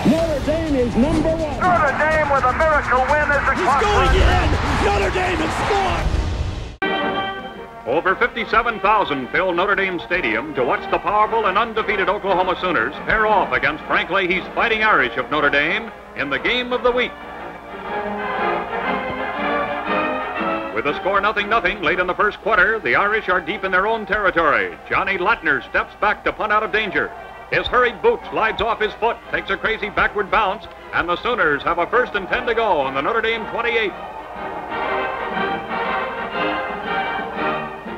Notre Dame is number one. Notre Dame with a miracle win as the He's going in. Notre Dame has scored. Over 57,000 fill Notre Dame Stadium to watch the powerful and undefeated Oklahoma Sooners pair off against Frank Leahy's Fighting Irish of Notre Dame in the game of the week. With the score 0-0 late in the first quarter, the Irish are deep in their own territory. Johnny Latner steps back to punt out of danger. His hurried boot slides off his foot, takes a crazy backward bounce, and the Sooners have a 1st and 10 to go on the Notre Dame 28.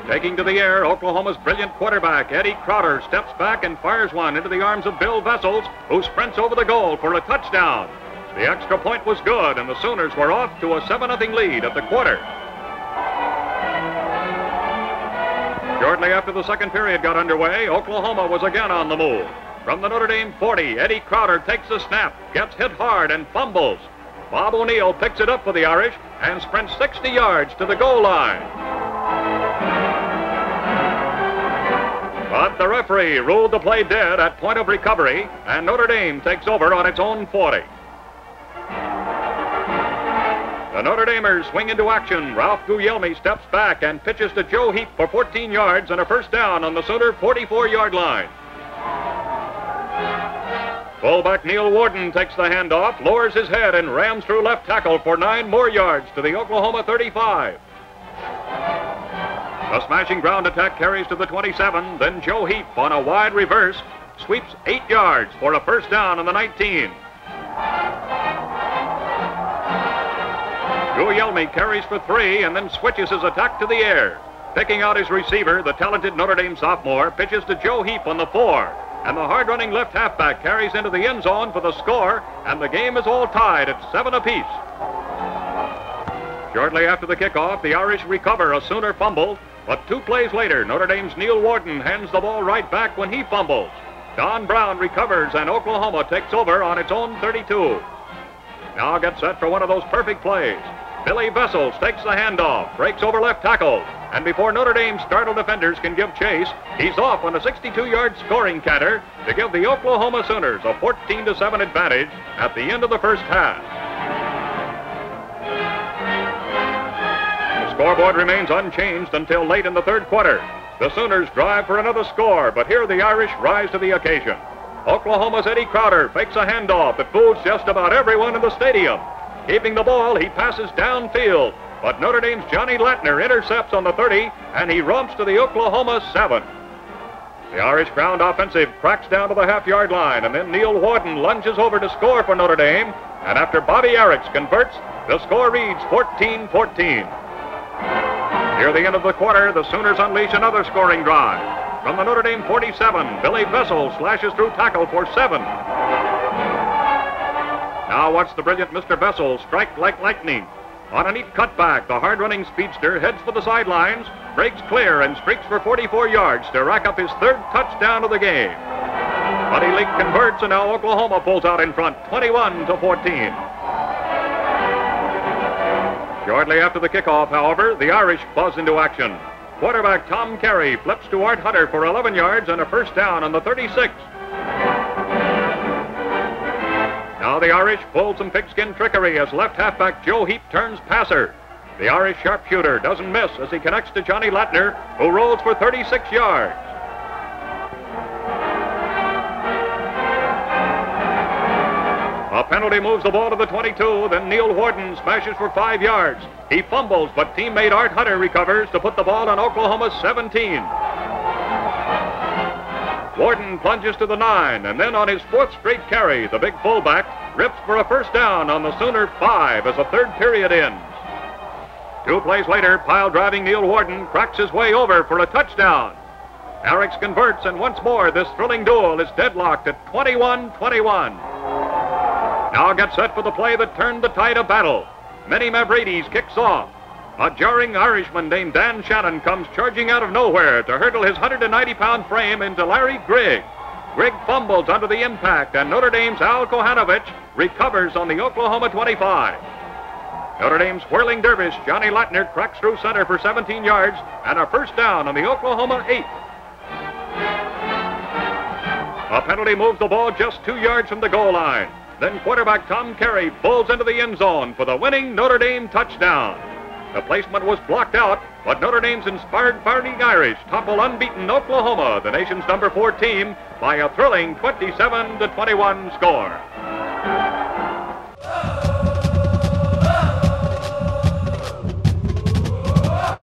Taking to the air, Oklahoma's brilliant quarterback, Eddie Crowder, steps back and fires one into the arms of Bill Vessels, who sprints over the goal for a touchdown. The extra point was good, and the Sooners were off to a 7-0 lead at the quarter. Shortly after the second period got underway, Oklahoma was again on the move. From the Notre Dame 40, Eddie Crowder takes the snap, gets hit hard, and fumbles. Bob O'Neill picks it up for the Irish and sprints 60 yards to the goal line. But the referee ruled the play dead at point of recovery, and Notre Dame takes over on its own 40. The Notre Damers swing into action. Ralph Guglielmi steps back and pitches to Joe Heap for 14 yards and a first down on the Sooner 44-yard line. Fullback Neil Warden takes the handoff, lowers his head, and rams through left tackle for 9 more yards to the Oklahoma 35. The smashing ground attack carries to the 27, then Joe Heap on a wide reverse sweeps 8 yards for a first down on the 19. Guglielmi carries for 3 and then switches his attack to the air. Picking out his receiver, the talented Notre Dame sophomore pitches to Joe Heap on the 4. And the hard-running left halfback carries into the end zone for the score, and the game is all tied at 7 apiece. Shortly after the kickoff, the Irish recover a Sooner fumble, but 2 plays later, Notre Dame's Neil Warden hands the ball right back when he fumbles. Don Brown recovers, and Oklahoma takes over on its own 32. Now gets set for one of those perfect plays. Billy Vessels takes the handoff, breaks over left tackle, and before Notre Dame's startled defenders can give chase, he's off on a 62-yard scoring canter to give the Oklahoma Sooners a 14-7 advantage at the end of the first half. The scoreboard remains unchanged until late in the third quarter. The Sooners drive for another score, but here the Irish rise to the occasion. Oklahoma's Eddie Crowder fakes a handoff that fools just about everyone in the stadium. Keeping the ball, he passes downfield, but Notre Dame's Johnny Latner intercepts on the 30, and he romps to the Oklahoma 7. The Irish ground offensive cracks down to the half-yard line, and then Neil Warden lunges over to score for Notre Dame, and after Bobby Arrix converts, the score reads 14-14. Near the end of the quarter, the Sooners unleash another scoring drive. From the Notre Dame 47, Billy Vessels slashes through tackle for 7. Now watch the brilliant Mr. Vessels strike like lightning. On a neat cutback, the hard-running speedster heads for the sidelines, breaks clear, and streaks for 44 yards to rack up his 3rd touchdown of the game. Buddy Leak converts, and now Oklahoma pulls out in front, 21-14. Shortly after the kickoff, however, the Irish buzz into action. Quarterback Tom Carey flips to Art Hunter for 11 yards and a first down on the 36. Now the Irish pull some pigskin trickery as left halfback Joe Heap turns passer. The Irish sharpshooter doesn't miss as he connects to Johnny Latner, who rolls for 36 yards. A penalty moves the ball to the 22, then Neil Warden smashes for 5 yards. He fumbles, but teammate Art Hunter recovers to put the ball on Oklahoma's 17. Warden plunges to the 9, and then on his 4th straight carry, the big fullback rips for a first down on the Sooner 5 as the third period ends. 2 plays later, pile-driving Neil Warden cracks his way over for a touchdown. Arrix converts, and once more this thrilling duel is deadlocked at 21-21. Now gets set for the play that turned the tide of battle. Minnie Mavrides kicks off. A jarring Irishman named Dan Shannon comes charging out of nowhere to hurdle his 190-pound frame into Larry Grigg. Grigg fumbles under the impact, and Notre Dame's Al Kohanovich recovers on the Oklahoma 25. Notre Dame's whirling dervish Johnny Latner cracks through center for 17 yards and a first down on the Oklahoma 8. A penalty moves the ball just 2 yards from the goal line. Then quarterback Tom Carey pulls into the end zone for the winning Notre Dame touchdown. The placement was blocked out, but Notre Dame's inspired Fighting Irish topple unbeaten Oklahoma, the nation's number 4 team, by a thrilling 27-21 score.